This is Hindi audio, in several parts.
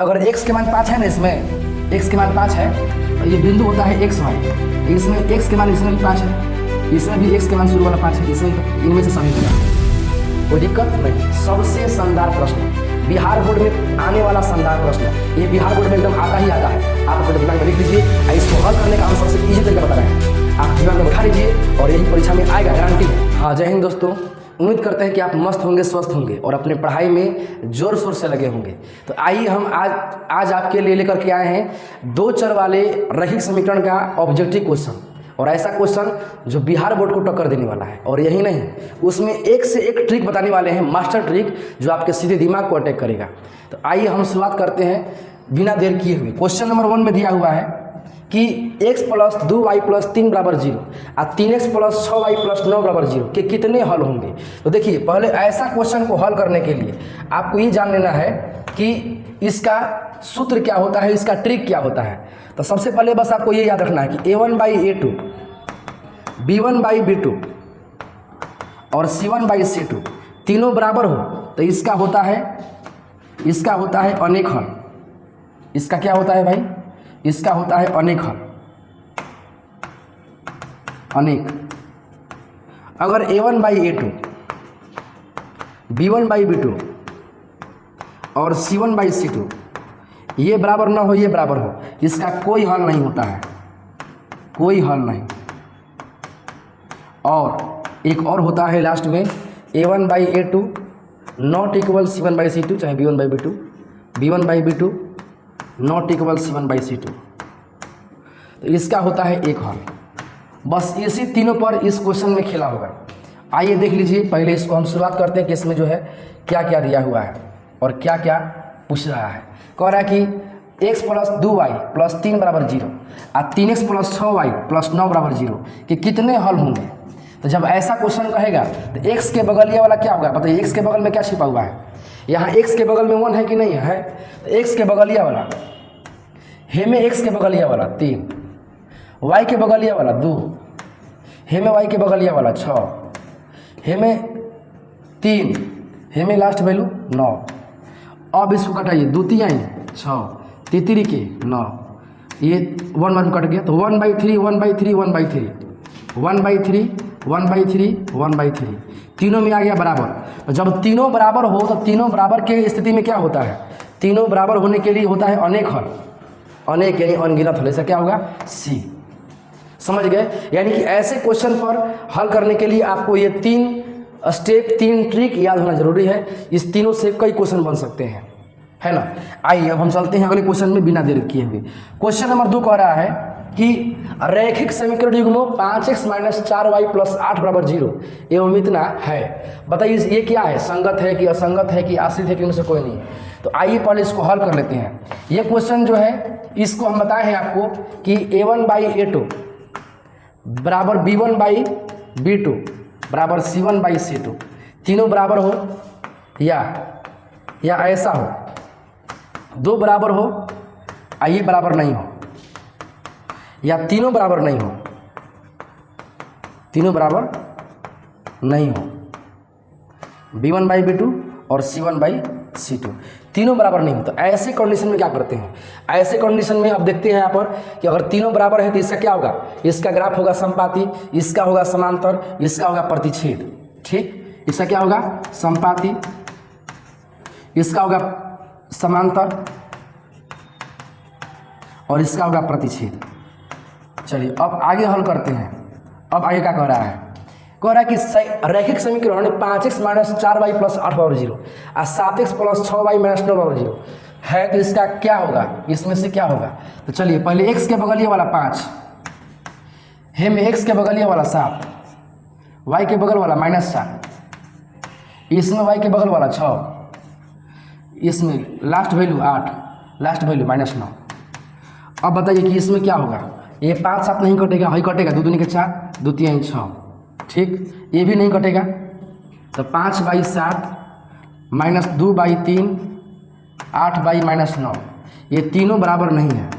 अगर x के मान 5 है ना, इसमें x के मान 5 है तो ये बिंदु होता है x y। इसमें x के मान इसमें भी 5 है, इसमें भी x के मान शुरू वाला 5 है, इसमें इनमें से सभी होगा, कोई दिक्कत नहीं। सबसे शानदार प्रश्न बिहार बोर्ड में आने वाला शानदार प्रश्न, ये बिहार बोर्ड में एकदम आता ही आता है। आप अपने दिमाग में लिख लीजिए, इसको हल करने का हम सबसे ईजी तरीका बता रहे हैं, आप दिमाग में बैठा लीजिए और यही परीक्षा में आएगा, गारंटी है। हाँ, जय हिंद दोस्तों, उम्मीद करते हैं कि आप मस्त होंगे, स्वस्थ होंगे और अपने पढ़ाई में जोर शोर से लगे होंगे। तो आइए हम आज आपके लिए लेकर के आए हैं 2 चर वाले रैखिक समीकरण का ऑब्जेक्टिव क्वेश्चन, और ऐसा क्वेश्चन जो बिहार बोर्ड को टक्कर देने वाला है। और यही नहीं, उसमें एक से एक ट्रिक बताने वाले हैं, मास्टर ट्रिक, जो आपके सीधे दिमाग को अटैक करेगा। तो आइए हम शुरुआत करते हैं बिना देर किए हुए। क्वेश्चन नंबर 1 में दिया हुआ है कि x + 2y + 3 = 0 और 3x + 6y + 9 = 0 के कितने हल होंगे। तो देखिए, पहले ऐसा क्वेश्चन को हल करने के लिए आपको ये जान लेना है कि इसका सूत्र क्या होता है, इसका ट्रिक क्या होता है। तो सबसे पहले बस आपको ये याद रखना है कि a1/a2, b1/b2 और c1/c2 तीनों बराबर हो तो इसका होता है अनेक हल। इसका क्या होता है भाई, इसका होता है अनेक हल, अनेक। अगर a1/a2, b1/b2 और c1/c2 ये बराबर ना हो, ये बराबर हो, इसका कोई हल नहीं होता है, कोई हल नहीं। और एक और होता है लास्ट में a1/a2 नॉट इक्वल c1/c2, चाहे b1/b2, b1/b2 not equal c1/c2। तो इसका होता है एक हल। बस इसी तीनों पर इस क्वेश्चन में खेला होगा। आइए देख लीजिए, पहले इसको हम शुरुआत करते हैं कि इसमें जो है क्या क्या दिया हुआ है और क्या क्या पूछ रहा है। कह रहा है कि x + 2y + 3 = 0 और 3x + 6y + 9 = 0 कि कितने हल होंगे। तो जब ऐसा क्वेश्चन कहेगा तो x के बगलिया वाला क्या होगा, बताइए। x के बगल में क्या छिपा हुआ है, यहाँ x के बगल में 1 है कि नहीं है, तो x के बगलिया वाला हे में x के बगलिया वाला 3, y के बगलिया वाला 2, हे में y के बगलिया वाला 6, हे में 3, हे में लास्ट वैल्यू 9। अब इसको कटाइए, 2 3 6, 3 के 9, ये 1 1 कट गया तो 1/3 1/3 1/3 1/3 1/3 1/3 तीनों में आ गया बराबर। जब तीनों बराबर हो तो तीनों बराबर के स्थिति में क्या होता है, तीनों बराबर होने के लिए होता है अनेक हल, अनेक यानी अनगिनत हल। ऐसा क्या होगा, सी। समझ गए। यानी कि ऐसे क्वेश्चन पर हल करने के लिए आपको ये 3 स्टेप, 3 ट्रिक याद होना जरूरी है। इस तीनों से कई क्वेश्चन बन सकते हैं, है ना। आइए अब हम चलते हैं अगले क्वेश्चन में बिना देर किए हुए। क्वेश्चन नंबर 2 कह रहा है कि रैखिक समीकरण युग्म 5x - 4y + 8 = 0 एवं इतना है। बताइए ये क्या है, संगत है कि असंगत है कि आश्रित है कि उनसे कोई नहीं है। तो आइए पहले इसको हल कर लेते हैं। ये क्वेश्चन जो है इसको हम बताए हैं आपको कि a1/a2 बराबर b1/b2 बराबर c1/c2 तीनों बराबर हो या ऐसा हो, 2 बराबर हो ये बराबर नहीं हो, या तीनों बराबर नहीं हो, तीनों बराबर नहीं हो, b1/b2 और c1/c2 तीनों बराबर नहीं हो। तो ऐसे कंडीशन में क्या करते हैं, ऐसे कंडीशन में अब देखते हैं यहाँ पर कि अगर तीनों बराबर है तो इसका क्या होगा, इसका ग्राफ होगा समपाती, इसका होगा समांतर, इसका होगा प्रतिच्छेद। ठीक, इसका क्या होगा, समपाती, इसका होगा समांतर और इसका होगा प्रतिच्छेद। चलिए अब आगे हल करते हैं। अब आगे क्या कह रहा है, कह रहा है कि रैखिक समीकरण 5x - 4y + 8 = 0 और 7x + 6y - 9 = 0 है। तो इसका क्या होगा, इसमें से क्या होगा। तो चलिए पहले x के बगलिया वाला 5, हे में x के बगलिया वाला 7, y के बगल वाला -7, इसमें y के बगल वाला 6, इसमें लास्ट वैल्यू 8, लास्ट वैल्यू -9। अब बताइए कि इसमें क्या होगा, ये 5 7 नहीं कटेगा, वही कटेगा, 2 दूनी के 4, 2 3 6। ठीक, ये भी नहीं कटेगा तो 5/7 -2/3 8/-9 ये तीनों बराबर नहीं है।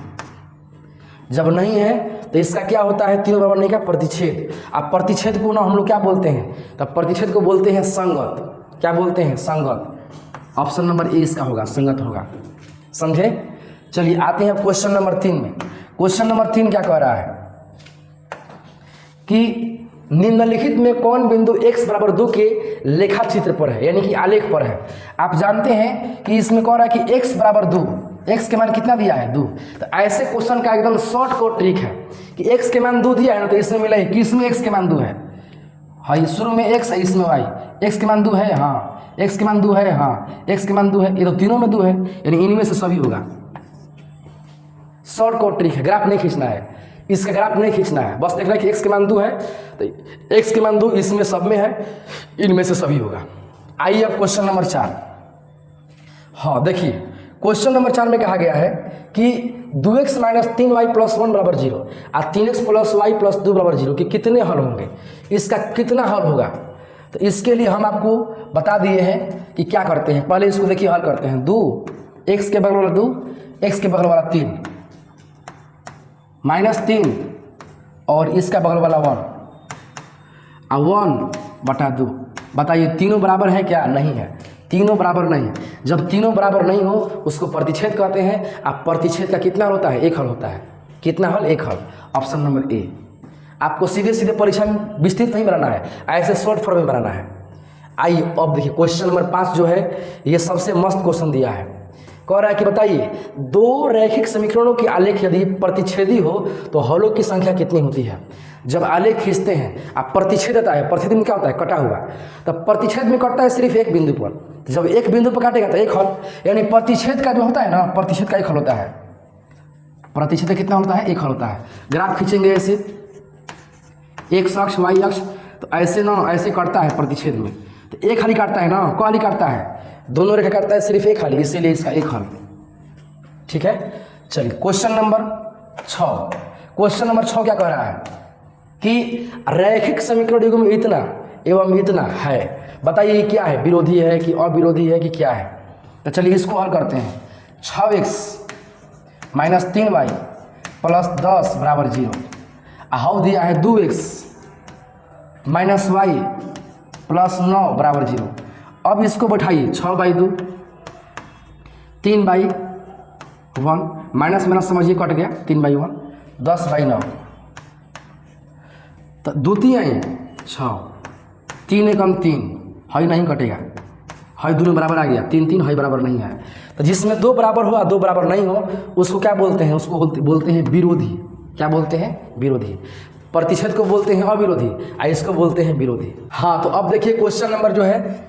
जब नहीं है तो इसका क्या होता है, तीनों बराबर नहीं का प्रतिच्छेद। अब प्रतिच्छेद को ना हम लोग क्या बोलते हैं, तब प्रतिच्छेद को बोलते हैं संगत। क्या बोलते हैं, संगत। ऑप्शन नंबर ए इसका होगा, संगत होगा। समझे। चलिए आते हैं क्वेश्चन नंबर 3 में। क्वेश्चन नंबर 3 क्या कह रहा है कि निम्नलिखित में कौन बिंदु x बराबर 2 के लेखा चित्र पर है, यानी कि आलेख पर है। आप जानते हैं कि इसमें कह रहा है कि x बराबर 2, x के मान कितना दिया है 2। तो ऐसे क्वेश्चन का एकदम शॉर्ट कट ट्रिक है कि x के मान 2 दिया है ना, तो इसमें मिला है कि इसमें x के मान 2 है। हाँ, शुरू में x है, इसमें y, x के मान 2 है, हाँ x के मान 2 है, हाँ x के मान 2 है, ये तो तीनों में 2 है, यानी इनमें से सभी होगा। शॉर्ट कट ट्रिक है, ग्राफ नहीं खींचना है, इसका ग्राफ नहीं खींचना है, बस देखना है कि x के मान 2 है, तो x के मान 2 इसमें सब में है, इनमें से सभी होगा। आइए अब क्वेश्चन नंबर 4। हाँ देखिए, क्वेश्चन नंबर 4 में कहा गया है कि 2x - 3y + 1 बराबर 0 और 3x + y + 2 बराबर 0 के कितने हल होंगे, इसका कितना हल होगा। तो इसके लिए हम आपको बता दिए हैं कि क्या करते हैं। पहले इसको देखिए हल करते हैं। 2 x के बगल वाला 2, x के बगल वाला 3 -3 और इसका बगल वाला 1 और 1/2। बताइए तीनों बराबर है क्या? नहीं है, तीनों बराबर नहीं है। जब तीनों बराबर नहीं हो उसको प्रतिच्छेद कहते हैं। अब प्रतिच्छेद का कितना होता है? एक हल होता है। कितना हल? एक हल। Option number A. आपको सीधे सीधे परीक्षा में विस्तृत नहीं बनाना है, ऐसे शॉर्ट फॉर्म में बनाना है। आइए अब देखिए क्वेश्चन नंबर 5 जो है ये सबसे मस्त क्वेश्चन दिया है। कह रहा है कि बताइए दो रैखिक समीकरणों की आलेख यदि प्रतिच्छेदी हो तो हलों की संख्या कितनी होती है। जब आलेख खींचते हैं आप प्रतिच्छेद आता है, प्रतिच्छेद में क्या होता है? कटा हुआ। तब प्रतिच्छेद में कटता है सिर्फ एक बिंदु पर, जब एक बिंदु पर काटेगा तो एक हल, यानी प्रतिच्छेद का जो होता है ना, प्रतिच्छेद का एक हल होता है। प्रतिच्छेद कितना होता है? एक हल होता है। ग्राफ खींचेंगे ऐसे x अक्ष y अक्ष, तो ऐसे ना ऐसे कटता है प्रतिच्छेद में, तो एक हाली काटता है ना, को हाली काटता है? दोनों रेखा काटता है सिर्फ एक हाली, इसीलिए इसका एक हल। ठीक है, चलिए क्वेश्चन नंबर 6। क्वेश्चन नंबर 6 क्या कह रहा है कि रैखिक समीकरण युग्म में इतना एवं इतना है। बताइए ये क्या है? विरोधी है कि अविरोधी है कि क्या है? तो चलिए इसको हल करते हैं। 6x - 3y + 10 बराबर 0। हाउ दिया है 2x - y + 9 बराबर 0। अब इसको बैठाइए 6/2 3/1 माइनस माइनस समझिए कट गया 3/1 10/9 तो 2 3 6 3 एकम 3 है नहीं कटेगा, है दोनों बराबर आ गया 3 3 है बराबर नहीं है। तो जिसमें 2 बराबर हो और 2 बराबर नहीं हो उसको क्या बोलते हैं? उसको बोलते हैं विरोधी। क्या बोलते हैं? विरोधी। प्रतिच्छेद को बोलते हैं अविरोधी और इसको बोलते हैं विरोधी। हाँ तो अब देखिए क्वेश्चन नंबर जो है,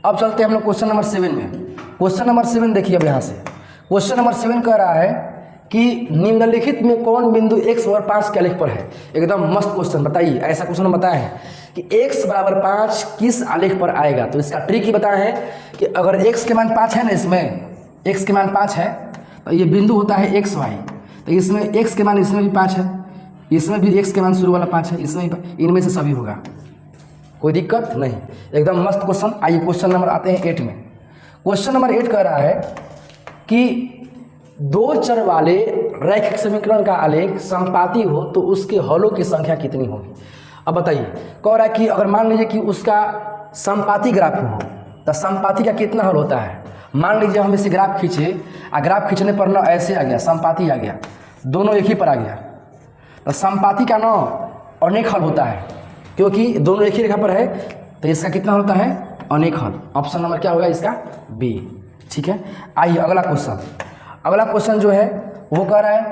अब चलते हैं हम लोग क्वेश्चन नंबर 7 में। क्वेश्चन नंबर 7 देखिए अब यहाँ से क्वेश्चन नंबर 7 कह रहा है कि निम्नलिखित में कौन बिंदु x बराबर 5 के आलेख पर है। एकदम मस्त क्वेश्चन। बताइए ऐसा क्वेश्चन बताया है कि x बराबर 5 किस आलेख पर आएगा। तो इसका ट्रिक ही बताया है कि अगर x के मान 5 है ना, इसमें x के मान 5 है तो ये बिंदु होता है x y। तो इसमें x के मान इसमें भी 5 है, इसमें भी x के मान शुरू वाला 5 है, इसमें भी, इनमें से सभी होगा, कोई दिक्कत नहीं। एकदम मस्त क्वेश्चन। आइए क्वेश्चन नंबर आते हैं 8 में। क्वेश्चन नंबर 8 कह रहा है कि दो चर वाले रैखिक समीकरण का आलेख समपाती हो तो उसके हलों की संख्या कितनी होगी। अब बताइए, कह रहा है कि अगर मान लीजिए कि उसका समपाती ग्राफ हो तो समपाती का कितना हल होता है। मान लीजिए हम इसे ग्राफ खींचे और ग्राफ खींचने पर ना ऐसे आ गया, समपाती आ गया, दोनों एक ही पर आ गया, तो समपाती का ना अनेक हल होता है क्योंकि दोनों एक ही रेखा पर है। तो इसका कितना होता है? अनेक हल। ऑप्शन नंबर क्या होगा इसका? बी। ठीक है, आइए अगला क्वेश्चन। अगला क्वेश्चन जो है वो कह रहा है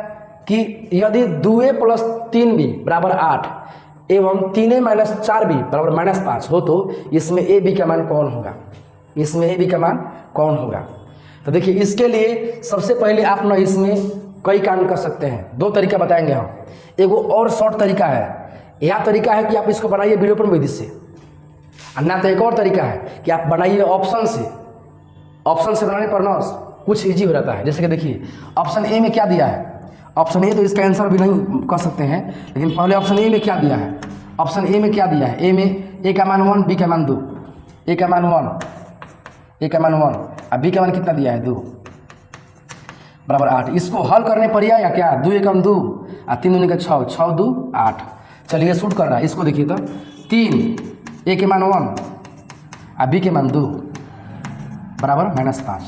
कि यदि 2a + 3b बराबर 8 एवं 3a - 4b बराबर -5 हो तो इसमें a b का मान कौन होगा। इसमें a b का मान कौन होगा। तो देखिए इसके लिए सबसे पहले आप ना इसमें कई काम कर सकते हैं। 2 तरीका बताएंगे हम। एगो और शॉर्ट तरीका है, यह तरीका है कि आप इसको बनाइए विलोपन विधि से, और ना तो एक और तरीका है कि आप बनाइए ऑप्शन से। ऑप्शन से बनाने पर ना कुछ इजी हो जाता है। जैसे कि देखिए ऑप्शन ए में क्या दिया है। ऑप्शन ए तो इसका आंसर भी नहीं कर सकते हैं, लेकिन पहले ऑप्शन ए में क्या दिया है। ऑप्शन ए में क्या दिया है? ए में a का मान 1 b का मान 2, a का मान 1 a का मान 1 और b का मान कितना दिया है? 2 बराबर 8। इसको हल करने पर आया क्या? 2 एकम 2 और 3 दूनी का 6, 6 2 8। चलिए शूट कर रहा है, इसको देखिए तो 3 a के मान 1 और b के मान 2 बराबर -5।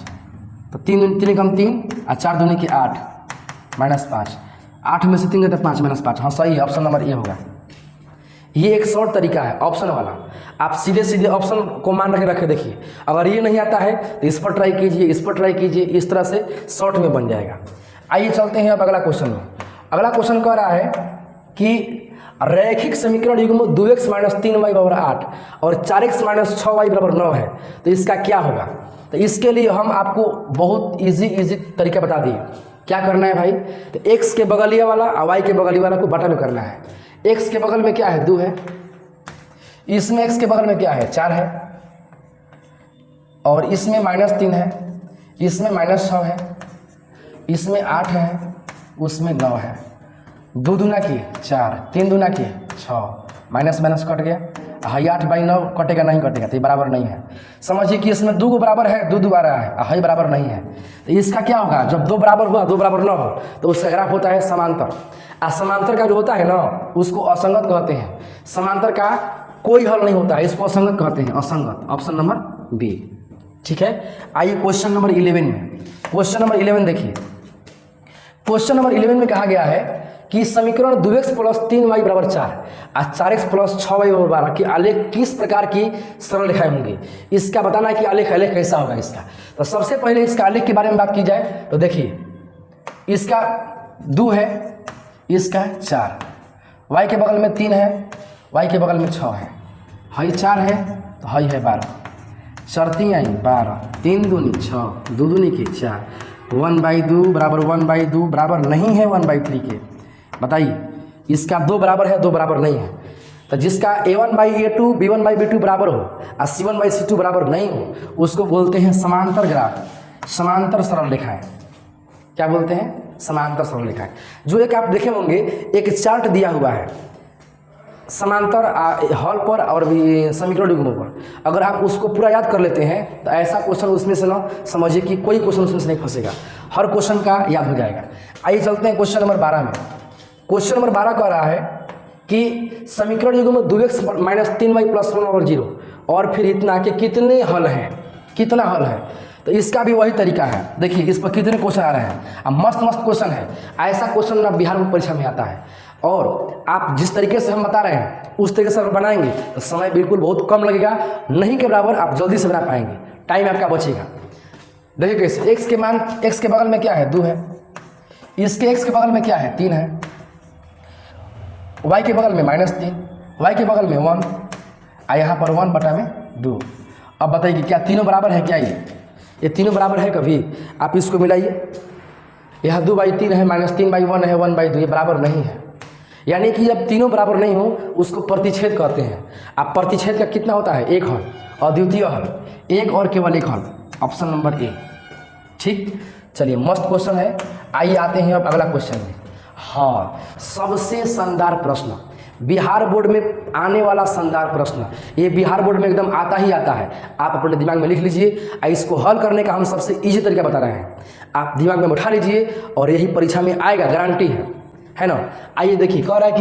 तो 3 कम 3 और 4 दूनी की 8 -5, 8 में से 3 गए तो 5 -5। हाँ सही है, ऑप्शन नंबर ए होगा। ये एक शॉर्ट तरीका है ऑप्शन वाला। आप सीधे सीधे ऑप्शन को मान के रखे देखिए, अगर ये नहीं आता है तो इस पर ट्राई कीजिए, इस पर ट्राई कीजिए, इस तरह से शॉर्ट में बन जाएगा। आइए चलते हैं अब अगला क्वेश्चन में। अगला क्वेश्चन कह रहा है कि रैखिक समीकरण युग्म 2x - 3y = 8 और 4x - 6y = 9 है, तो इसका क्या होगा। तो इसके लिए हम आपको बहुत इजी तरीका बता दिए। क्या करना है भाई, तो x के बगलिया वाला और y के बगलिया वाला को बटा में करना है। x के बगल में क्या है 2 है, इसमें x के बगल में क्या है 4 है, और इसमें -3 है, इसमें -6 है, इसमें 8 है, उसमें 9 है। 2 दूना की 4, 3 दूना की 6, माइनस माइनस कट गया। हाई 8/9 कटेगा नहीं, कटेगा तो ये बराबर नहीं है। समझिए कि इसमें 2 बराबर है, 2 आ रहा है, हाई बराबर नहीं है। तो इसका क्या होगा, जब 2 बराबर हुआ 2 बराबर न हो तो उसका ग्राफ होता है समांतर। समांतर का जो होता है ना उसको असंगत कहते हैं। समांतर का कोई हल नहीं होता है, इसको असंगत कहते हैं, असंगत। ऑप्शन नंबर बी, ठीक है। आइए क्वेश्चन नंबर 11 में। क्वेश्चन नंबर 11 देखिए। क्वेश्चन नंबर 11 में कहा गया है कि समीकरण 2x + 3y = 4 और 4x + 6y = 12 कि आलेख किस प्रकार की सरल रेखाएं होंगी। इसका बताना है कि आलेख कैसा होगा इसका। तो सबसे पहले इसका आलेख के बारे में बात की जाए तो देखिए, इसका 2 है, इसका 4, y के बगल में 3 है, y के बगल में 6 है, हाई 4 है तो हाई है 12, चरती आई 12, 3 दूनी 6, 2 दूनी की 4, 1/2 बराबर 1/2 बराबर नहीं है 1/3 के। बताइए, इसका 2 बराबर है, 2 बराबर नहीं है। तो जिसका a1/a2 b1/b2 बराबर हो और c1/c2 बराबर नहीं हो उसको बोलते हैं समांतर ग्राफ, समांतर सरल रेखाएं। क्या बोलते हैं, समांतर सरल रेखाएं। जो एक आप देखे होंगे एक चार्ट दिया हुआ है समांतर हल पर और भी समीकरण युग्मों पर, अगर आप उसको पूरा याद कर लेते हैं तो ऐसा क्वेश्चन उसमें से ना समझिए कि कोई क्वेश्चन उसमें से नहीं फंसेगा, हर क्वेश्चन का याद हो जाएगा। आइए चलते हैं क्वेश्चन नंबर 12 में। क्वेश्चन नंबर 12 कह रहा है कि समीकरण युग्म 2x - 3y + 1 = 0 और फिर इतना कि कितने हल हैं, कितना हल है। तो इसका भी वही तरीका है। देखिए इस पर कितने क्वेश्चन आ रहे हैं, अब मस्त मस्त क्वेश्चन है। ऐसा क्वेश्चन ना बिहार में परीक्षा में आता है, और आप जिस तरीके से हम बता रहे हैं उस तरीके से हम बनाएंगे तो समय बिल्कुल बहुत कम लगेगा, नहीं के बराबर आप जल्दी से बना पाएंगे, टाइम आपका बचेगा। देखिए कैसे, x के मान, x के बगल में क्या है 2 है, इसके x के बगल में क्या है 3 है, y के बगल में -3, y के बगल में 1 और यहाँ पर 1/2। अब बताइए क्या तीनों बराबर है क्या, ये तीनों बराबर है कभी। आप इसको मिलाइए, यहाँ 2/3 है, -3/1 है, 1/2, ये बराबर नहीं है। यानी कि जब तीनों बराबर नहीं हो उसको प्रतिच्छेद कहते हैं। अब प्रतिच्छेद का कितना होता है, एक हल, अद्वितीय हल, एक और केवल एक हल। ऑप्शन नंबर ए, ठीक। चलिए मस्त क्वेश्चन है। आइए आते हैं अब अगला क्वेश्चन में। हाँ, सबसे शानदार प्रश्न, बिहार बोर्ड में आने वाला शानदार प्रश्न, ये बिहार बोर्ड में एकदम आता ही आता है। आप अपने दिमाग में लिख लीजिए, इसको हल करने का हम सबसे इजी तरीका बता रहे हैं, आप दिमाग में उठा लीजिए और यही परीक्षा में आएगा, गारंटी है ना। आइए देखिए, कह रहा है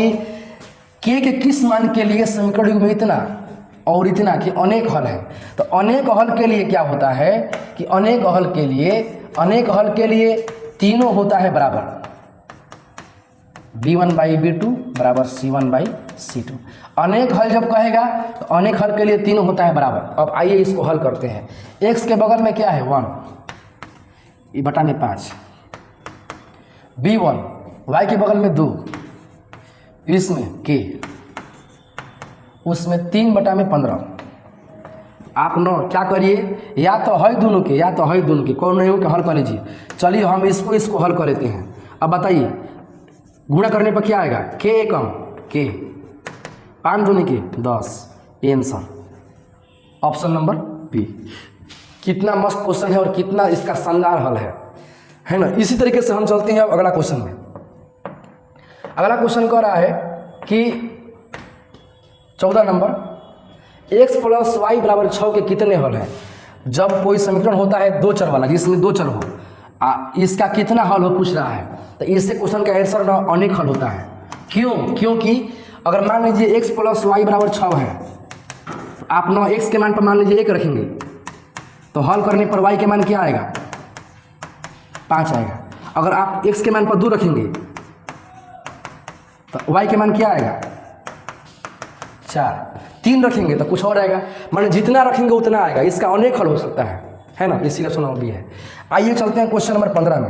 कि के किस मान के लिए समीकरण युग्म में इतना और इतना कि अनेक हल है। तो अनेक हल के लिए क्या होता है कि अनेक हल के लिए तीनों होता है बराबर, b1/b2 बराबर c1/c2। अनेक हल जब कहेगा तो अनेक हल के लिए तीनों होता है बराबर। अब आइए इसको हल करते हैं। x के बगल में क्या है 1 बटा में 5, b1, y के बगल में 2, इसमें k, उसमें 3/15। आप न क्या करिए, या तो है दोनों के, या तो है दोनों के, कौन नहीं हो कि हल कर लीजिए। चलिए हम इसको हल कर लेते हैं। अब बताइए गुणा करने पर क्या आएगा, k एकम k, 5 दूनी के 10, आंसर ऑप्शन नंबर बी। कितना मस्त क्वेश्चन है और कितना इसका शानदार हल है ना। इसी तरीके से हम चलते हैं अब अगला क्वेश्चन में। अगला क्वेश्चन कह रहा है कि 14 नंबर, x + y = 6 के कितने हल हैं। जब कोई समीकरण होता है 2 चर वाला, जिसमें 2 चर हो, इसका कितना हल हो पूछ रहा है। तो इससे क्वेश्चन का आंसर ना अनेक हल होता है। क्योंकि अगर मान लीजिए x + y = 6 है, तो आप ना x के मान पर मान लीजिए 1 रखेंगे तो हल करने पर y के मान क्या आएगा, 5 आएगा। अगर आप x के मान पर 2 रखेंगे तो y के मान क्या आएगा 4, 3 रखेंगे तो कुछ और आएगा, माने जितना रखेंगे उतना आएगा। इसका अनेक हल हो सकता है ना, इसीलिए सुना भी है। आइए चलते हैं क्वेश्चन नंबर 15 में।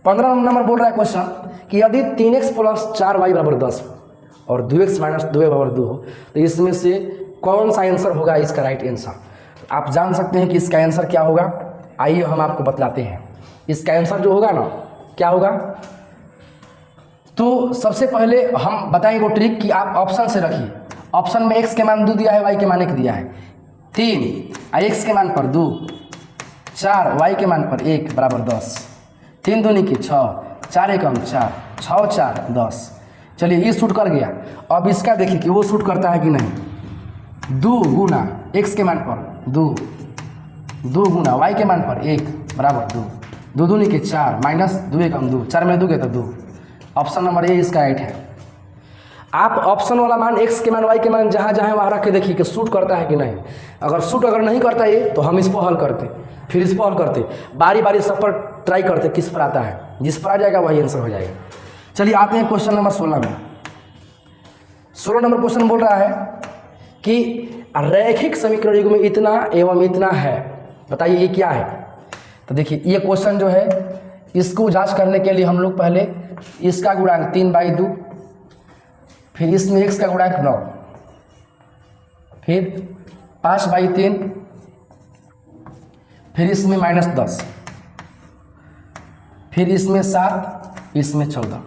15 नंबर बोल रहा है क्वेश्चन कि यदि 3x + 4y = 10 और 2x - 2y = 2 हो तो इसमें से कौन सा आंसर होगा इसका राइट आंसर। आप जान सकते हैं कि इसका आंसर क्या होगा। आइए हम आपको बतलाते हैं इसका आंसर जो होगा ना क्या होगा। तो सबसे पहले हम बताएंगे वो ट्रिक कि आप ऑप्शन से रखिए। ऑप्शन में x के मान 2 दिया है, y के मान 1 दिया है। 3 x के मान पर 2, 4 y के मान पर 1 = 10। 3 दूनी की 6, 4 एकम 4, 6 4 10। चलिए ये शूट कर गया। अब इसका देखिए कि वो शूट करता है कि नहीं। 2 गुना x के मान पर 2, 2 गुना y के मान पर 1 = 2, 2 दूनी के 4 माइनस 2 एकम 2, 4 में 2 के तो 2। ऑप्शन नंबर ए इसका राइट है। आप ऑप्शन वाला मान x के मान y के मान जहाँ जहाँ वहाँ रख के देखिए कि शूट करता है कि नहीं। अगर शूट नहीं करता ये तो हम इसको हल करते, फिर इसको हल करते, बारी बारी सब पर ट्राई करते किस पर आता है। जिस पर आ जाएगा वही आंसर हो जाएगा। चलिए आते हैं क्वेश्चन नंबर 16 में। 16 नंबर क्वेश्चन बोल रहा है कि रैखिक समीकरण युग्म में इतना एवं इतना है, बताइए ये क्या है। तो देखिए ये क्वेश्चन जो है इसको जांच करने के लिए हम लोग पहले इसका गुणांक 3/2, फिर इसमें x का गुणांक 9, फिर 5/3, फिर इसमें -10, फिर इसमें 7, इसमें 14।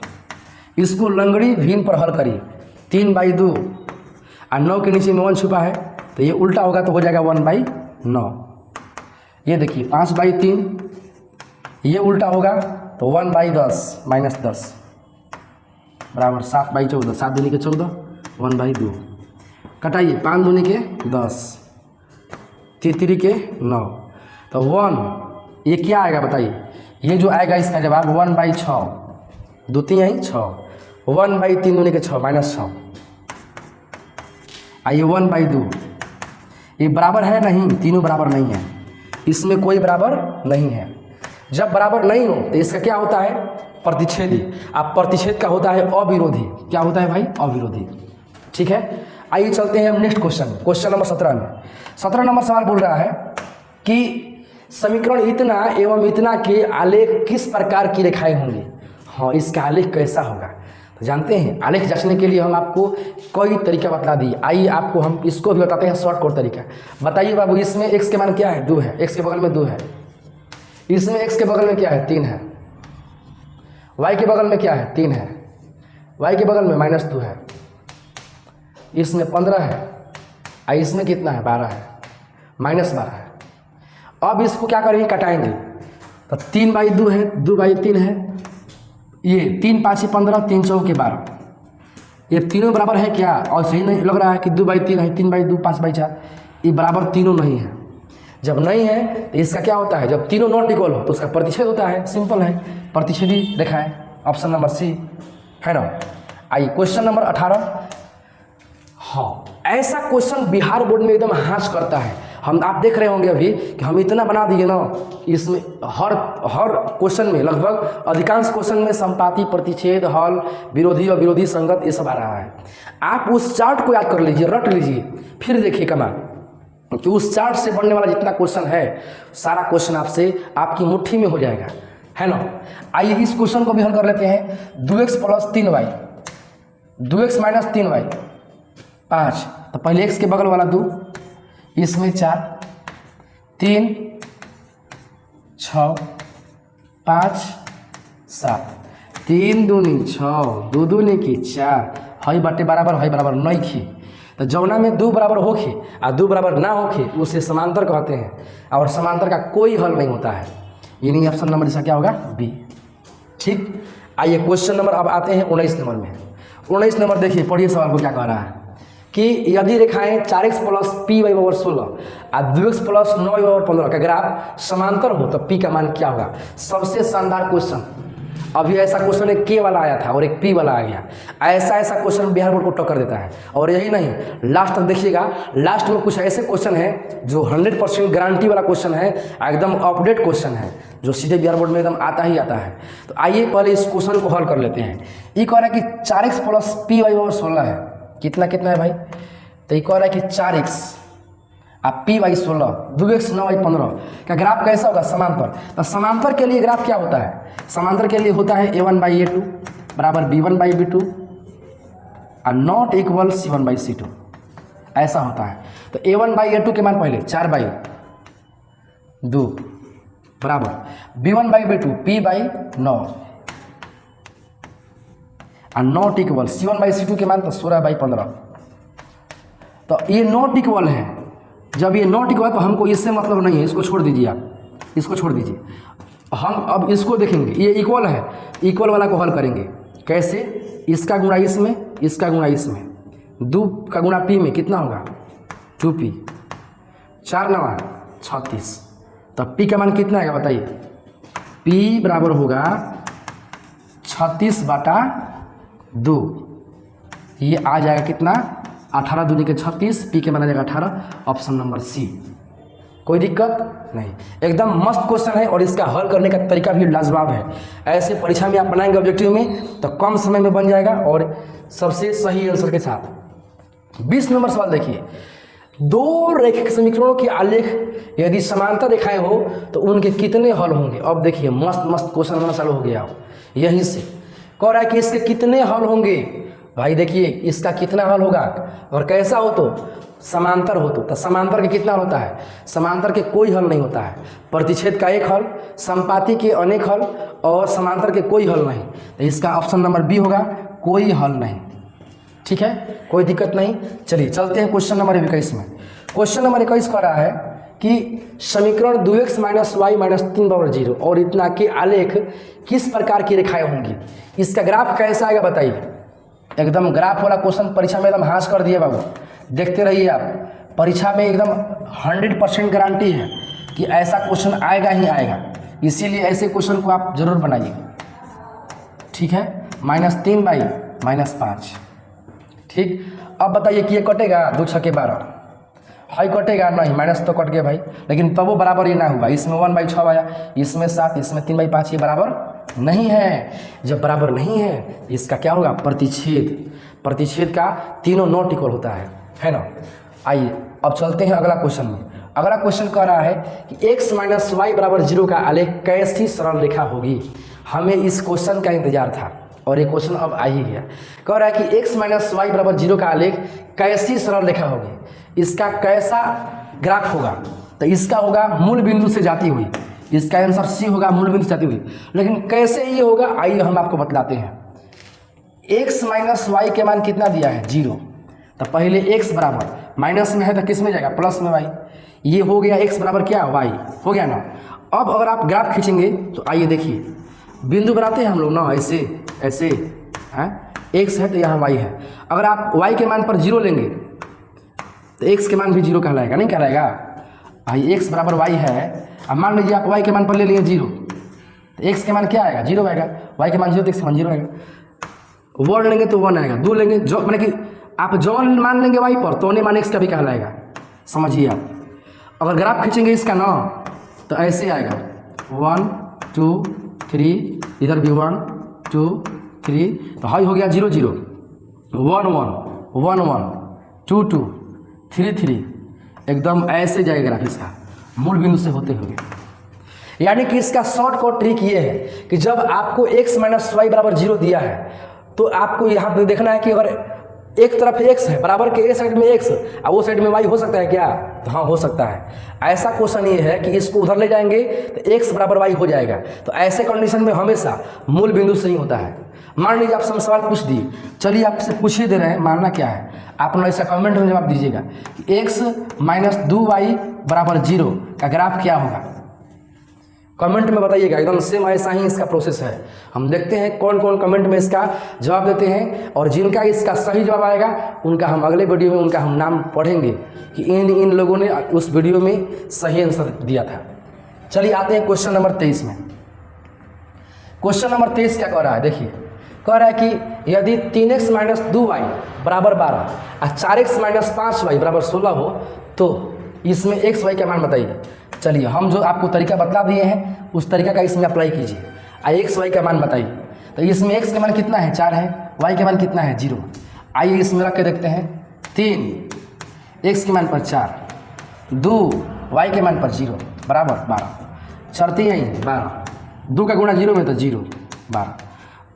इसको लंगड़ी भिन्न पर हल करिए। 3/2 और 9 के नीचे में 1 छुपा है तो ये उल्टा होगा तो हो जाएगा 1/9। ये देखिए 5/3 ये उल्टा होगा तो 1/10 -10 बराबर 7/14। 7 दूनी के 14, 1/2 कटाइए। 5 दूनी के 10, 3 के 9 तो 1 ये क्या आएगा बताइए। ये जो आएगा इसका जवाब 1/6, 2 3 6, 1/3 दूनी के 6 -6। आइए 1/2 ये बराबर है नहीं, तीनों बराबर नहीं है, इसमें कोई बराबर नहीं है। जब बराबर नहीं हो तो इसका क्या होता है प्रतिच्छेदी। आप प्रतिच्छेद का होता है अविरोधी। क्या होता है भाई अविरोधी। ठीक है आइए चलते हैं हम नेक्स्ट क्वेश्चन नंबर 17 में। 17 नंबर सवाल बोल रहा है कि समीकरण इतना एवं इतना के आलेख किस प्रकार की रेखाएं होंगी। हाँ इसका आलेख कैसा होगा तो जानते हैं। आलेख जांचने के लिए हम आपको कई तरीका बता दिए। आइए आपको हम इसको भी बताते हैं शॉर्टकट तरीका। बताइए बाबू इसमें x के मान क्या है 2 है, x के बगल में 2 है। इसमें x के बगल में क्या है 3 है, y के बगल में क्या है 3 है, y के बगल में -2 है। इसमें 15 है और इसमें कितना है 12 है, -12 है। अब इसको क्या करेंगे कटाएंगे तो 3/2 है, 2/3 है, ये 3 5 15, 3 4 12। ये तीनों बराबर है क्या। और सही नहीं लग रहा है कि 2/3 है, 3/2, 5/4 ये बराबर तीनों नहीं है। जब नहीं है तो इसका क्या होता है जब तीनों नॉट इक्वल हो तो उसका प्रतिच्छेद होता है। सिंपल है प्रतिच्छेदी रेखा है। ऑप्शन नंबर सी है ना। आइए क्वेश्चन नंबर 18। हाँ ऐसा क्वेश्चन बिहार बोर्ड में एकदम हाथ करता है। हम आप देख रहे होंगे अभी कि हम इतना बना दिए ना, इसमें हर क्वेश्चन में लगभग अधिकांश क्वेश्चन में संपाती प्रतिच्छेद हल विरोधी और विरोधी संगत ये सब आ रहा है। आप उस चार्ट को याद कर लीजिए, रट लीजिए, फिर देखिए कमाल कि उस चार्ट से बनने वाला जितना क्वेश्चन है सारा क्वेश्चन आपसे आपकी मुट्ठी में हो जाएगा, है ना। आइए इस क्वेश्चन को भी हल कर लेते हैं। 2x + 3y, 2x - 3y 5। तो पहले x के बगल वाला 2, इसमें 4, 3 6 5 7, 3 दूनी 6, 2 दूनी की 4, हई बटे बराबर हई बराबर नहीं खी। तो जौना में 2 बराबर होखे और 2 बराबर ना होखे उसे समांतर कहते हैं और समांतर का कोई हल नहीं होता है। यानी ऑप्शन नंबर इसका क्या होगा बी। ठीक आइए क्वेश्चन नंबर अब आते हैं 19 नंबर में। 19 नंबर देखिए पढ़िए सवाल को क्या कह रहा है कि यदि रेखाएं 4x + py = 16 और 2x + 9y = 15 का ग्राफ समांतर हो तो p का मान क्या होगा। सबसे शानदार क्वेश्चन। अभी ऐसा क्वेश्चन एक के वाला आया था और एक पी वाला आ गया। ऐसा ऐसा क्वेश्चन बिहार बोर्ड को टक्कर देता है। और यही नहीं, लास्ट तक देखिएगा, लास्ट में कुछ ऐसे क्वेश्चन है जो 100% गारंटी वाला क्वेश्चन है, एकदम अपडेट क्वेश्चन है, जो सीधे बिहार बोर्ड में एकदम आता ही आता है। तो आइए पहले इस क्वेश्चन को हल कर लेते हैं। ये कह रहा है कि 4x प्लस पी वाई बराबर 16 है। कितना कितना है भाई? तो ये कह रहा है कि 4x आप पी वाई 16, 2x 9 वाई 15 का ग्राफ कैसा होगा? समांतर। तो समांतर के लिए ग्राफ क्या होता है? समांतर के लिए होता है a1/a2 बराबर b1/b2 और नॉट इक्वल c1/c2, ऐसा होता है। तो a1/a2 के मान पहले 4/2 बराबर b1/b2 p/9 और नॉट इक्वल c1/c2 के मान तो 16/15। तो ये नॉट इक्वल है। जब ये नॉट इक्वल तो हमको इससे मतलब नहीं है, इसको छोड़ दीजिए, आप इसको छोड़ दीजिए। हम अब इसको देखेंगे, ये इक्वल है, इक्वल वाला को हल करेंगे। कैसे? इसका गुणा इसमें, इसका गुणा इसमें, 2 का गुणा पी में कितना होगा? 2p, 4 9 36। तो पी का मान कितना आएगा बताइए? p बराबर होगा 36/2। ये आ जाएगा कितना? 18 दूनी के 36, पी के मान आ जाएगा 18। Option number c. कोई दिक्कत नहीं, एकदम मस्त क्वेश्चन है और इसका हल करने का तरीका भी लाजवाब है। ऐसे परीक्षा में आप बनाएंगे ऑब्जेक्टिव में तो कम समय में बन जाएगा और सबसे सही आंसर के साथ। 20 नंबर सवाल देखिए, 2 रैखिक समीकरणों के आलेख यदि समांतर रेखाएं हो तो उनके कितने हल होंगे? अब देखिए मस्त मस्त क्वेश्चन होना चालू हो गया यहीं से। कह रहा है कि इसके कितने हल होंगे। भाई देखिए इसका कितना हल होगा और कैसा हो तो समांतर हो तो समांतर के कितना होता है? समांतर के कोई हल नहीं होता है। प्रतिच्छेद का एक हल, संपाति के अनेक हल और समांतर के कोई हल नहीं। तो इसका ऑप्शन नंबर बी होगा, कोई हल नहीं। ठीक है, कोई दिक्कत नहीं। चलिए चलते हैं क्वेश्चन नंबर 21 में। क्वेश्चन नंबर 21 कह रहा है कि समीकरण 2x - y - 3 बराबर 0 और इतना के आलेख किस प्रकार की रेखाएं होंगी? इसका ग्राफ कैसा आएगा बताइए? एकदम ग्राफ वाला क्वेश्चन परीक्षा में एकदम हाश कर दिए बाबू, देखते रहिए आप। परीक्षा में एकदम 100% गारंटी है कि ऐसा क्वेश्चन आएगा ही आएगा, इसीलिए ऐसे क्वेश्चन को आप जरूर बनाइए। ठीक है, -3 - -5। ठीक, अब बताइए कि ये कटेगा? 2 छके 12 हाई कटेगा नहीं, माइनस तो कट गया भाई, लेकिन तब वो बराबर ये ना हुआ। इसमें 1/6 आया, इसमें 7, इसमें 3/5, ये बराबर नहीं है। जब बराबर नहीं है इसका क्या होगा? प्रतिच्छेद। प्रतिच्छेद का तीनों नॉट इक्वल होता है ना। आइए अब चलते हैं अगला क्वेश्चन में। अगला क्वेश्चन कह रहा है कि x - y बराबर 0 का आलेख कैसी सरल रेखा होगी? हमें इस क्वेश्चन का इंतजार था और ये क्वेश्चन अब आ ही गया। कह रहा है कि x - y बराबर 0 का आलेख कैसी सरल रेखा होगी? इसका कैसा ग्राफ होगा? तो इसका होगा मूल बिंदु से जाती हुई। इसका आंसर सी होगा, मूल बिंदु से जाती हुई। लेकिन कैसे ये होगा आइए हम आपको बतलाते हैं। x - y के मान कितना दिया है? 0। तो पहले x बराबर, माइनस में है तो किस में जाएगा? प्लस में y। ये हो गया x बराबर क्या? y हो गया ना। अब अगर आप ग्राफ खींचेंगे तो आइए देखिए, बिंदु बनाते हैं हम लोग ना, ऐसे ऐसे हैं। x है तो यहाँ y है। अगर आप y के मान पर 0 लेंगे तो x के मान भी 0 कहलाएगा, नहीं कहलाएगा? आई x बराबर y है। अब मान लीजिए आप y के मान पर ले लिए 0 तो x के मान क्या आएगा? 0 आएगा। y के मान 0 तो x के मान 0 आएगा। 1 लेंगे तो 1 आएगा, 2 लेंगे जो मैंने कि आप जौन मान लेंगे y पर तो मान x का भी कहलाएगा। समझिए आप। अगर ग्राफ खींचेंगे इसका ना तो ऐसे आएगा 1 2 3, इधर भी 1 2 3, तो हाई हो गया 0 0 1 1 1 1 2 2 3 3, एकदम ऐसे जाएगा ग्राफ इसका मूल बिंदु से होते हुए। यानी कि इसका शॉर्ट कट ट्रिक ये है कि जब आपको x - y बराबर 0 दिया है तो आपको यहाँ पे देखना है कि अगर एक तरफ x है बराबर के, एक साइड में x और वो साइड में y हो सकता है क्या? तो हाँ हो सकता है। ऐसा क्वेश्चन ये है कि इसको उधर ले जाएंगे तो x बराबर y हो जाएगा। तो ऐसे कंडीशन में हमेशा मूल बिंदु से ही होता है। मान लीजिए आपसे हम सवाल पूछ दिए, चलिए आपसे पूछ ही दे रहे हैं, मानना क्या है? आप लोग ऐसा कमेंट में जवाब दीजिएगा कि x - 2y बराबर 0 का ग्राफ क्या होगा? कमेंट में बताइएगा। एकदम सेम ऐसा ही इसका प्रोसेस है। हम देखते हैं कौन कौन कमेंट में इसका जवाब देते हैं और जिनका इसका सही जवाब आएगा उनका हम अगले वीडियो में उनका हम नाम पढ़ेंगे कि इन लोगों ने उस वीडियो में सही आंसर दिया था। चलिए आते हैं क्वेश्चन नंबर 23 में। क्वेश्चन नंबर 23 क्या कह रहा है, देखिए कह रहा है कि यदि 3x माइनस 2y बराबर 12 और 4x माइनस 5y बराबर 16 हो तो इसमें x y का मान बताइए। चलिए हम जो आपको तरीका बता दिए हैं उस तरीका का इसमें अप्लाई कीजिए और x y का मान बताइए। तो इसमें x का मान कितना है 4 है, y का मान कितना है 0। आइए इसमें रख के देखते हैं 3 x के मान पर 4 2 y के मान पर 0 बराबर 12 चढ़ती है 12 2 का गुणा 0 में तो 0 12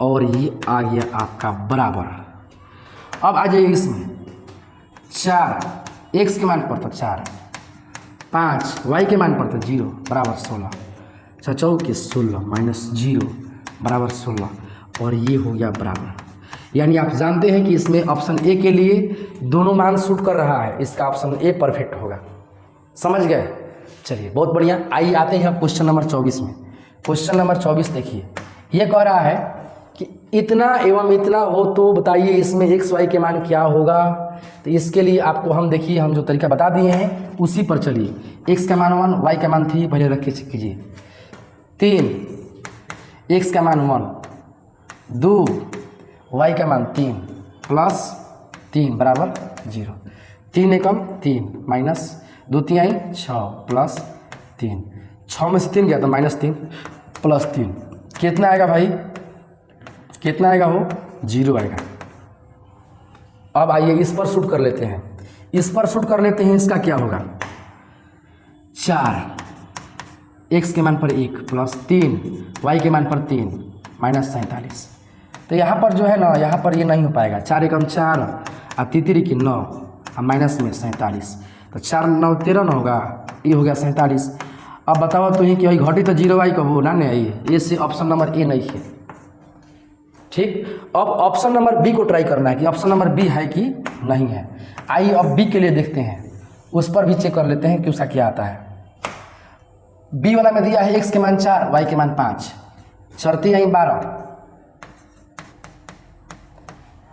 और ये आ गया आपका बराबर। अब आ जाइए इसमें 4 x के मान पर तो 4 5 y के मान पर तो 0 बराबर 16 चौ के 16 माइनस 0 बराबर 16 और ये हो गया बराबर। यानी आप जानते हैं कि इसमें ऑप्शन ए के लिए दोनों मान सूट कर रहा है, इसका ऑप्शन ए परफेक्ट होगा। समझ गए? चलिए बहुत बढ़िया। आइए आते हैं अब क्वेश्चन नंबर 24 में। क्वेश्चन नंबर 24 देखिए, ये कह रहा है कि इतना एवं इतना हो तो बताइए इसमें एक्स वाई के मान क्या होगा। तो इसके लिए आपको हम देखिए हम जो तरीका बता दिए हैं उसी पर चलिए। एक्स का मान 1 वाई का मान 3 पहले रख के चेक कीजिए। 3 एक्स का मान 1 2 वाई का मान 3 प्लस 3 बराबर 0 3 एकम 3 माइनस 2 तिहाई 6 प्लस 3 6 में से 3 गया तो माइनस 3 प्लस 3 कितना आएगा भाई, कितना आएगा वो 0 आएगा। अब आइए इस पर शूट कर लेते हैं, इस पर शूट कर लेते हैं। इसका क्या होगा 4 एक्स के मान पर 1 प्लस 3 वाई के मान पर 3 माइनस 47। तो यहाँ पर जो है ना, यहाँ पर ये नहीं हो पाएगा। 4 एकम 4 और 3 की 9 और माइनस में 47 तो 4 9 13 न होगा, ये हो गया 47। अब बताओ तो ही कि घटी तो 0 वाई कहो ना नहीं, ये से ऑप्शन नंबर ए नहीं है। ठीक, अब ऑप्शन नंबर बी को ट्राई करना है कि ऑप्शन नंबर बी है कि नहीं है। आइए अब बी के लिए देखते हैं, उस पर भी चेक कर लेते हैं कि उसका क्या आता है। बी वाला में दिया है एक्स के मान 4 वाई के मान 5 चढ़ती है 12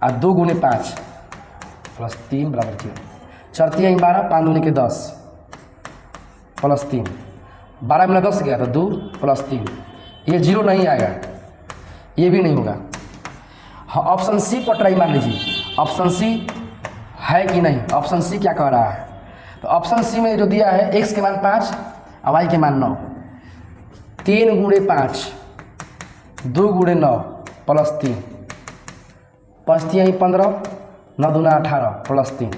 और 2 गुने 5 प्लस 3 बराबर 0 चढ़ती है 12 5 दूनी के 10 प्लस 3 12 में 10 गया तो 2 प्लस 3 ये 0 नहीं आएगा, ये भी नहीं होगा। हाँ ऑप्शन सी पर ट्राई मार लीजिए, ऑप्शन सी है कि नहीं। ऑप्शन सी क्या कह रहा है, तो ऑप्शन सी में जो दिया है एक्स के मान 5 और वाई के मान 9 3 गुणे 5 2 गुणे 9 प्लस 3 5 3 15 9 दूना 18 प्लस 3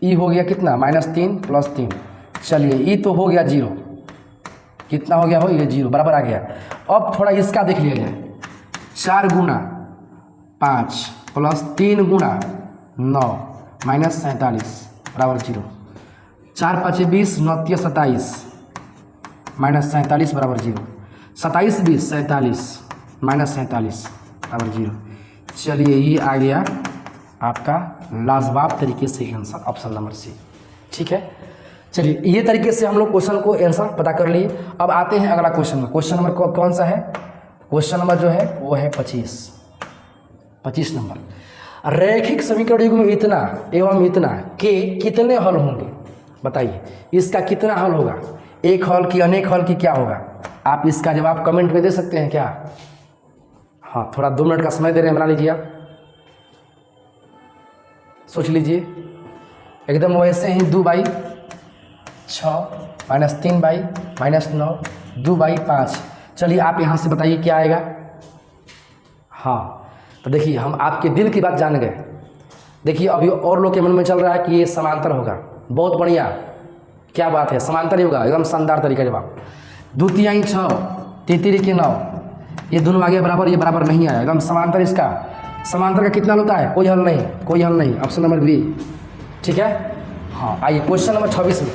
ई हो गया कितना माइनस 3 प्लस 3। चलिए ई तो हो गया 0, कितना हो गया हो ये 0 बराबर आ गया। अब थोड़ा इसका देख लिया जाए 4 गुना 5 प्लस 3 गुना 9 माइनस 47 बराबर 0 4 5 20 9 3 27 माइनस 47 बराबर 0 27 20 47 माइनस 47 बराबर 0। चलिए ये आ गया आपका लाजवाब तरीके से आंसर ऑप्शन नंबर सी। ठीक है, चलिए ये तरीके से हम लोग क्वेश्चन को आंसर पता कर लिए। अब आते हैं अगला क्वेश्चन में। क्वेश्चन नंबर कौन सा है, क्वेश्चन नंबर जो है वो है 25 नंबर। रैखिक समीकरण युग्म में इतना एवं इतना के कितने हल होंगे बताइए, इसका कितना हल होगा, एक हल की अनेक हल की क्या होगा। आप इसका जवाब कमेंट में दे सकते हैं क्या। हाँ थोड़ा 2 मिनट का समय दे रहे हैं, बना लीजिए आप, सोच लीजिए एकदम वैसे ही 2/6 माइनस 3/-9 2/5। चलिए आप यहाँ से बताइए क्या आएगा। हाँ तो देखिए हम आपके दिल की बात जान गए। देखिए अभी और लोग के मन में चल रहा है कि ये समांतर होगा, बहुत बढ़िया, क्या बात है, समांतर ही होगा, एकदम शानदार तरीका जवाब। 2 तिहाई 6 3 के 9 ये दोनों आगे बराबर, ये बराबर नहीं आया, एकदम समांतर। इसका समांतर का कितना होता है, कोई हल नहीं, कोई हल नहीं, ऑप्शन नंबर बी। ठीक है, हाँ आइए क्वेश्चन नंबर 26 में।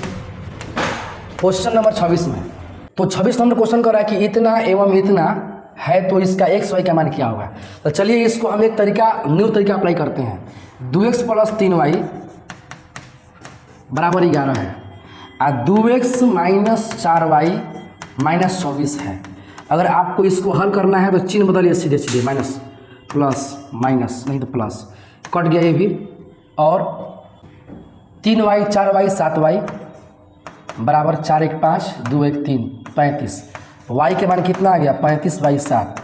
क्वेश्चन नंबर 26 में तो 26 नंबर क्वेश्चन कर रहा है कि इतना एवं इतना है तो इसका एक्स वाई का मान क्या होगा। तो चलिए इसको हम एक तरीका न्यू तरीका अप्लाई करते हैं। 2x प्लस 3y बराबर 11 है और 2x माइनस 4y माइनस 24 है। अगर आपको इसको हल करना है तो चिन्ह बदलिए सीधे सीधे, माइनस प्लस माइनस नहीं तो प्लस, कट गया ये भी। और 3y 4y 7y बराबर 4 1 5 2 1 3 35। वाई के मान कितना आ गया 35/7,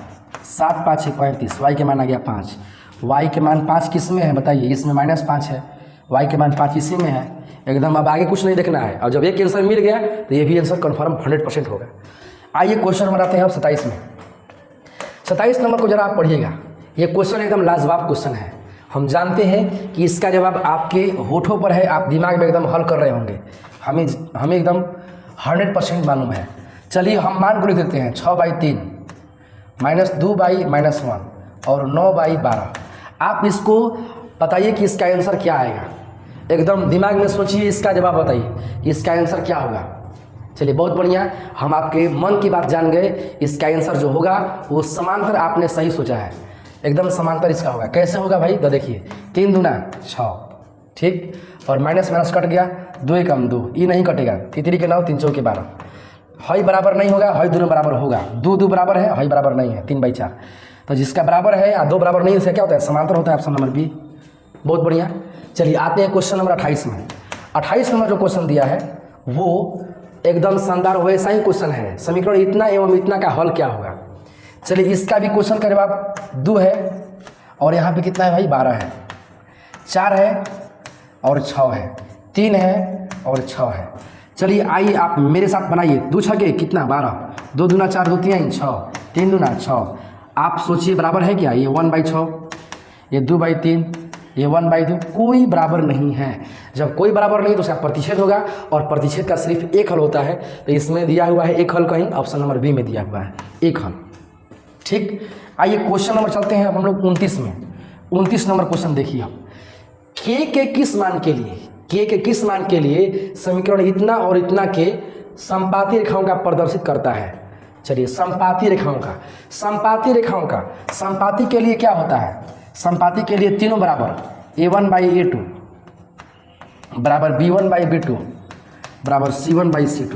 7 5 है 35, वाई के मान आ गया 5। वाई के मान 5 किस में है बताइए, इसमें -5 है, वाई के मान 5 इसी में है एकदम। अब आगे कुछ नहीं देखना है, और जब एक आंसर मिल गया तो ये भी आंसर कन्फर्म 100% होगा। आइए क्वेश्चन नंबर आते हैं अब 27 में। 27 नंबर को जरा आप पढ़िएगा, ये क्वेश्चन एकदम लाजवाब क्वेश्चन है। हम जानते हैं कि इसका जवाब आपके होठों पर है, आप दिमाग में एकदम हल कर रहे होंगे, हमें एकदम 100% मालूम है। चलिए हम मान को लिख देते हैं 6/3 -2/-1 और 9/12। आप इसको बताइए कि इसका आंसर क्या आएगा, एकदम दिमाग में सोचिए, इसका जवाब बताइए कि इसका आंसर क्या होगा। चलिए बहुत बढ़िया, हम आपके मन की बात जान गए। इसका आंसर जो होगा वो समांतर आपने सही सोचा है, एकदम समांतर इसका होगा। कैसे होगा भाई, तो देखिए 3 दूना 6, ठीक, और माइनस माइनस कट गया, 2 एकम 2, ये नहीं कटेगा, 3 के 9 3 चौके 12। हई बराबर नहीं होगा, हई दोनों बराबर होगा, 2 बराबर है, हई बराबर नहीं है, 3/4। तो जिसका बराबर है या 2 बराबर नहीं, उसका क्या होता है, समांतर होता है, ऑप्शन नंबर बी। बहुत बढ़िया। चलिए आते हैं क्वेश्चन नंबर 28 में। 28 नंबर जो क्वेश्चन दिया है वो एकदम शानदार वैसा ही क्वेश्चन है, समीकरण इतना एवं इतना का हल क्या होगा। चलिए इसका भी क्वेश्चन का जवाब 2 है, और यहाँ पे कितना है भाई 12 है, 4 है और 6 है, 3 है और 6 है। चलिए आइए आप मेरे साथ बनाइए, 2 छके कितना 12, 2 दूना 4, 2 3 6, 3 दूना 6। आप सोचिए बराबर है क्या, ये 1/6, ये 2/3, ये 1/2, कोई बराबर नहीं है। जब कोई बराबर नहीं तो उसका प्रतिच्छेद होगा, और प्रतिच्छेद का सिर्फ एक हल होता है। तो इसमें दिया हुआ है एक हल, कहीं ऑप्शन नंबर बी में दिया हुआ है एक हल, ठीक। आइए क्वेश्चन नंबर चलते हैं अब हम लोग 29 में। 29 नंबर क्वेश्चन देखिए आप, के किस मान के लिए, के किस मान के लिए समीकरण इतना और इतना के संपाती रेखाओं का प्रदर्शित करता है। चलिए संपाती रेखाओं का, संपाती के लिए क्या होता है, संपाती के लिए तीनों बराबर a1/a2 बराबर b1/b2 बराबर c1/c2।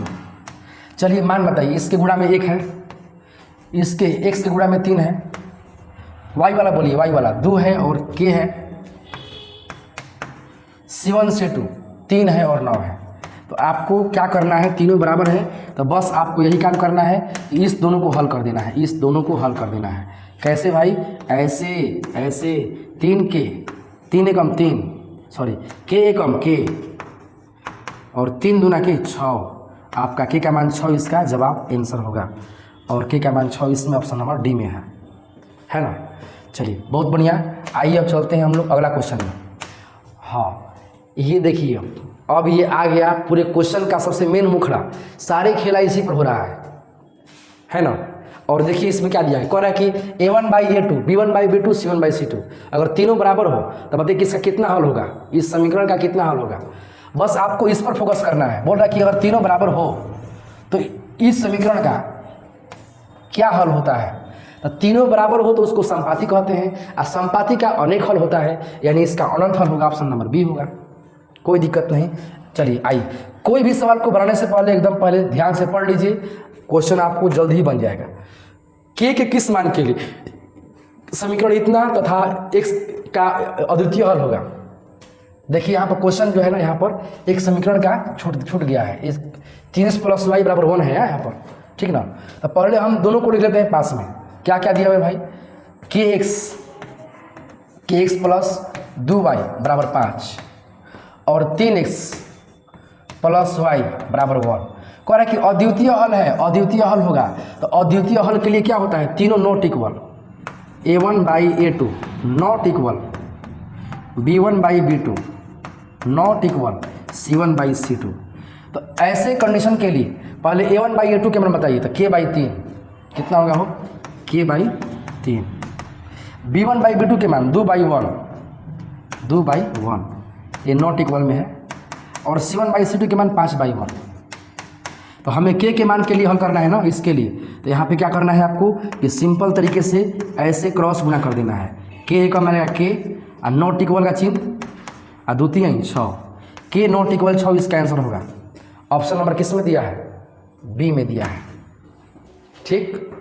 चलिए मान बताइए, इसके गुणा में 1 है, इसके x के गुणा में 3 है, y वाला बोलिए, y वाला 2 है और k है, c1 से 2 3 है और 9 है। तो आपको क्या करना है, तीनों बराबर है, तो बस आपको यही काम करना है, इस दोनों को हल कर देना है, इस दोनों को हल कर देना है। कैसे भाई, ऐसे ऐसे 3 के 3 एकम 3, सॉरी के एकम के, और 3 दूना के 6। आपका के का मान 6 इसका जवाब आंसर होगा, और के का मान 6 इसमें ऑप्शन नंबर डी में है ना। चलिए बहुत बढ़िया। आइए अब चलते हैं हम लोग अगला क्वेश्चन में। हाँ ये देखिए, अब ये आ गया पूरे क्वेश्चन का सबसे मेन मुखड़ा, सारे खेला इसी पर हो रहा है ना। और देखिए इसमें क्या दिया है, कह रहा है कि a1/a2 b1/b2 c1/c2। अगर तीनों बराबर हो तो बताइए कि इसका कितना हल होगा, इस समीकरण का कितना हल होगा। बस आपको इस पर फोकस करना है। बोल रहा है कि अगर तीनों बराबर हो तो इस समीकरण का क्या हल होता है। तो तीनों बराबर हो तो उसको संपाती कहते हैं, और संपाती का अनेक हल होता है, यानी इसका अनंत हल होगा, ऑप्शन नंबर बी होगा। कोई दिक्कत नहीं। चलिए आइए, कोई भी सवाल को बनाने से पहले एकदम पहले ध्यान से पढ़ लीजिए, क्वेश्चन आपको जल्द ही बन जाएगा। के किस मान के लिए समीकरण इतना तथा x का अद्वितीय हल होगा। देखिए यहाँ पर क्वेश्चन जो है ना, यहाँ पर एक समीकरण का छूट गया है, 3x + y = 1 है यहाँ पर, ठीक ना। तो पहले हम दोनों को लिख लेते हैं पास में। क्या क्या दिया हुआ है भाई, kx + 2y = 5 और 3x + y = 1। कह रहा है कि अद्वितीय हल है, अद्वितीय हल होगा। तो अद्वितीय हल के लिए क्या होता है, तीनों not equal, a1/a2 not equal, b1/b2 not equal, c1/c2। तो ऐसे कंडीशन के लिए पहले a1/a2 के मान बताइए, तो k/3 कितना होगा, हो k/3। b1/b2 के मान 2/1, ये नॉट इक्वल में है, और c1/c2 के मान 5/1। तो हमें के मान के लिए हल करना है ना, इसके लिए तो यहाँ पे क्या करना है आपको, कि सिंपल तरीके से ऐसे क्रॉस गुना कर देना है। के का मानेगा के, और नॉट इक्वल का चिन्ह, और द्वितीय 6, के नॉट इक्वल 6 इसका आंसर होगा। ऑप्शन नंबर किस में दिया है, बी में दिया है, ठीक।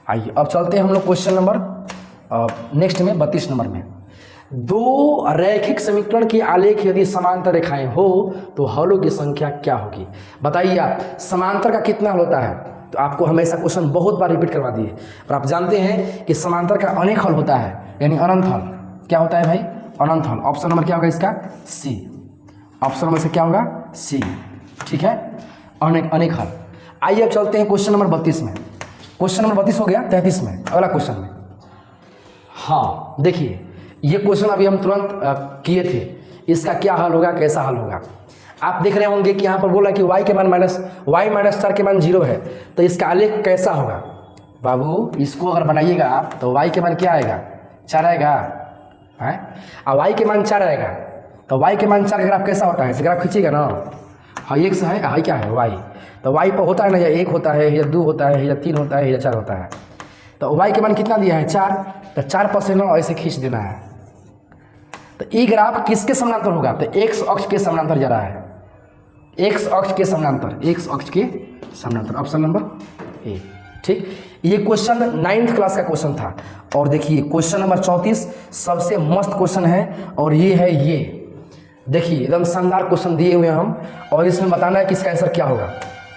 आइए अब चलते हैं हम लोग क्वेश्चन नंबर नेक्स्ट में 32 नंबर में। दो रैखिक समीकरण की आलेख यदि समांतर रेखाएं हो तो हलों की संख्या क्या होगी। बताइए आप, समांतर का कितना हल होता है, तो आपको हमेशा क्वेश्चन बहुत बार रिपीट करवा दिए। और आप जानते हैं कि समांतर का अनेक हल होता है, यानी अनंत हल। क्या होता है भाई? अनंत हल। ऑप्शन नंबर क्या होगा इसका? सी। ऑप्शन नंबर से क्या होगा? सी। ठीक है, अनेक हल। आइए अब चलते हैं क्वेश्चन नंबर 32 में। क्वेश्चन नंबर 32 हो गया, 33 में अगला क्वेश्चन में। हाँ देखिए, ये क्वेश्चन अभी हम तुरंत किए थे। इसका क्या हल होगा, कैसा हल होगा? आप देख रहे होंगे कि यहाँ पर बोला कि y के मान -4 के मान 0 है, तो इसका आलेख कैसा होगा? बाबू इसको अगर बनाइएगा आप तो y के मान क्या आएगा? 4 आएगा है। और y के मान 4 आएगा तो y के मान 4 का ग्राफ कैसा होता है? इसे ग्राफ खींचिएगा ना। हाँ x है, हाई क्या है? y। तो y पर होता है ना, या 1 होता है, या 2 होता है, या 3 होता है, या 4 होता है। तो y के मान कितना दिया है? 4। तो 4 पर से 9 ऐसे खींच देना है। तो ये ग्राफ किसके समानांतर होगा? तो x अक्ष के समानांतर जा रहा है। x अक्ष के समानांतर, x अक्ष के समानांतर। Option number A. ठीक, ये क्वेश्चन 9th क्लास का क्वेश्चन था। और देखिए क्वेश्चन नंबर 34 सबसे मस्त क्वेश्चन है, और ये है ये देखिए एकदम शानदार क्वेश्चन दिए हुए हैं हम, और इसमें बताना है कि इसका आंसर क्या होगा।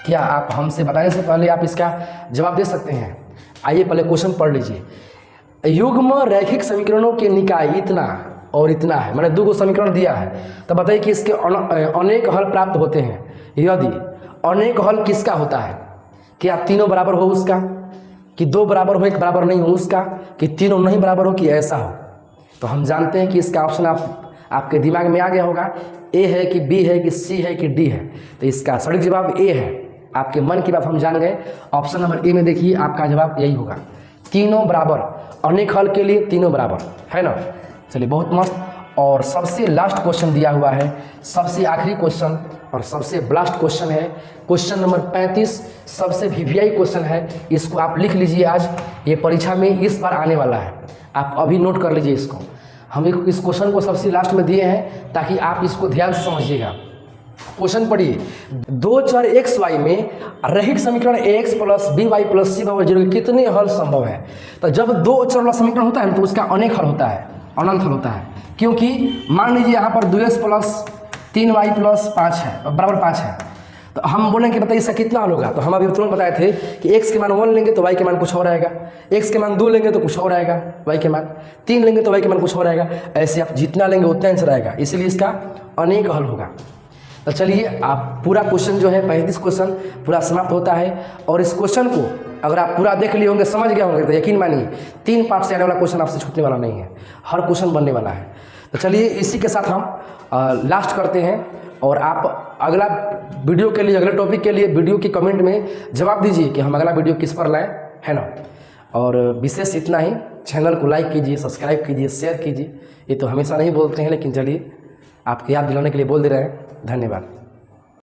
क्या आप हमसे बताने से पहले आप इसका जवाब दे सकते हैं? आइए पहले क्वेश्चन पढ़ लीजिए। युग्म रैखिक समीकरणों के निकाय इतना और इतना है, मैंने 2 समीकरण दिया है, तो बताइए कि इसके अनेक हल प्राप्त होते हैं यदि अनेक हल किसका होता है? क्या तीनों बराबर हो उसका, कि 2 बराबर हो 1 बराबर नहीं हो उसका, कि तीनों नहीं बराबर हो, कि ऐसा हो। तो हम जानते हैं कि इसका ऑप्शन आपके दिमाग में आ गया होगा। ए है कि बी है कि सी है कि डी है? तो इसका सटीक जवाब ए है। आपके मन की बात हम जान गए। ऑप्शन नंबर ए में देखिए आपका जवाब यही होगा, तीनों बराबर। अनेक हल के लिए तीनों बराबर है ना। चलिए बहुत मस्त। और सबसे लास्ट क्वेश्चन दिया हुआ है, सबसे आखिरी क्वेश्चन और सबसे ब्लास्ट क्वेश्चन है, क्वेश्चन नंबर 35। सबसे वीवीआई क्वेश्चन है, इसको आप लिख लीजिए। आज ये परीक्षा में इस बार आने वाला है, आप अभी नोट कर लीजिए इसको। हम इस क्वेश्चन को सबसे लास्ट में दिए हैं ताकि आप इसको ध्यान से समझिएगा। क्वेश्चन पढ़िए, 2 चर एक्स वाई में रैखिक समीकरण ax + by + c = 0 के कितने हल संभव है? तो जब 2 चर वाला समीकरण होता है तो उसका अनेक हल होता है, अनंत हल होता है। क्योंकि मान लीजिए यहाँ पर 2x + 3y + 5 है बराबर 5 है, तो हम बोलेंगे बताइए इसका कितना हल होगा? तो हम अभी तुरंत बताए थे कि x के मान 1 लेंगे तो y के मान कुछ और आएगा, x के मान 2 लेंगे तो कुछ और आएगा, y के मान 3 लेंगे तो y के मान कुछ और आएगा। ऐसे आप जितना लेंगे उतना आंसर आएगा, इसलिए इसका अनेक हल होगा। तो चलिए आप पूरा क्वेश्चन जो है 35 क्वेश्चन पूरा समाप्त होता है। और इस क्वेश्चन को अगर आप पूरा देख लिए होंगे, समझ गए होंगे, तो यकीन मानिए 3 पार्ट से आने वाला क्वेश्चन आपसे छूटने वाला नहीं है, हर क्वेश्चन बनने वाला है। तो चलिए इसी के साथ हम लास्ट करते हैं। और आप अगला वीडियो के लिए, अगले टॉपिक के लिए वीडियो की कमेंट में जवाब दीजिए कि हम अगला वीडियो किस पर लाएँ, है ना। और विशेष इतना ही, चैनल को लाइक कीजिए, सब्सक्राइब कीजिए, शेयर कीजिए। ये तो हमेशा नहीं बोलते हैं, लेकिन चलिए आपको याद दिलाने के लिए बोल दे रहे हैं। धन्यवाद।